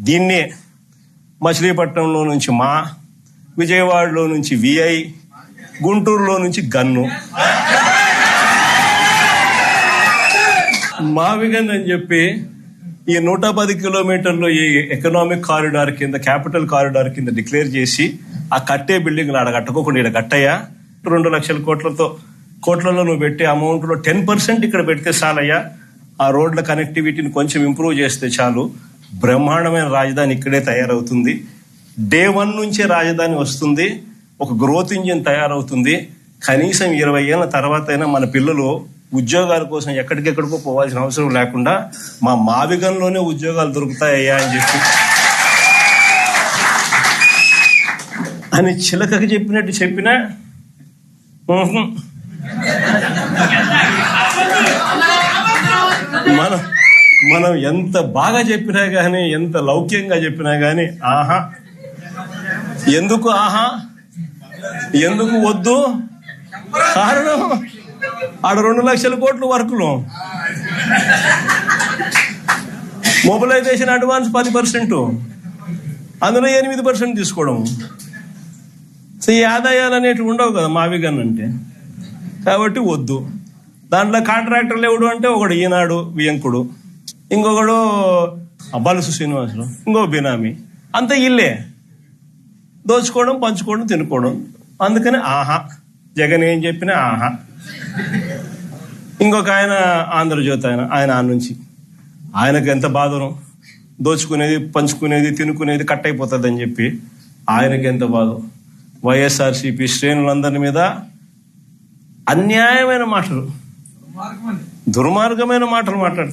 దీన్నే మచిలీపట్నంలో నుంచి మా, విజయవాడలో నుంచి విఐ, గుంటూరులో నుంచి గన్ను, మావిగన్ అని చెప్పి ఈ 110 కిలోమీటర్లు ఈ ఎకనామిక్ కారిడార్ కింద, క్యాపిటల్ కారిడార్ కింద డిక్లేర్ చేసి ఆ కట్టే బిల్డింగ్ ఆడ కట్టుకోకుండా ఇక్కడ కట్టయ్యా 2 లక్షల కోట్లలో నువ్వు పెట్టే అమౌంట్ లో 10% ఇక్కడ పెడితే చాలయ్యా, ఆ రోడ్ల కనెక్టివిటీని కొంచెం ఇంప్రూవ్ చేస్తే చాలు, బ్రహ్మాండమైన రాజధాని ఇక్కడే తయారవుతుంది. డే 1 నుంచే రాజధాని వస్తుంది, ఒక గ్రోత్ ఇంజిన్ తయారవుతుంది. కనీసం 20 ఏళ్ల తర్వాత అయినా మన పిల్లలు ఉద్యోగాల కోసం ఎక్కడికెక్కడికో పోవాల్సిన అవసరం లేకుండా మా మావిగంలోనే ఉద్యోగాలు దొరుకుతాయ్యా అని చెప్పి అని చిలకకి చెప్పినట్టు చెప్పినా మనం ఎంత బాగా చెప్పినా గానీ, ఎంత లౌక్యంగా చెప్పినా గానీ ఆహా, ఎందుకు ఆహా, ఎందుకు వద్దు? కారణం ఆడ 2 లక్షల కోట్లు వర్కులు, మొబిలైజేషన్ అడ్వాన్స్ 10%, అందులో 8% తీసుకోవడం. సో ఈ ఆదాయాలు అనేటివి ఉండవు కదా మావిగన్ అంటే, కాబట్టి వద్దు. దాంట్లో కాంట్రాక్టర్లు ఎవడు అంటే ఒకడు ఈనాడు వియంకుడు, ఇంకొకడు బలుసు శ్రీనివాసులు, ఇంకో బినామీ, అంతా ఇల్లే దోచుకోవడం, పంచుకోవడం, తినుకోవడం. అందుకని ఆహా, జగన్ ఏం చెప్పినా ఆహా. ఇంకొక ఆయన ఆంధ్రజ్యోతి ఆయన నుంచి ఆయనకు ఎంత బాధను, దోచుకునేది, పంచుకునేది, తినుకునేది కట్ అయిపోతుంది అని చెప్పి ఆయనకి ఎంత బాధ. వైఎస్ఆర్సీపీ శ్రేణులందరి మీద అన్యాయమైన మాటలు, దుర్మార్గమైన మాటలు మాట్లాడతారు.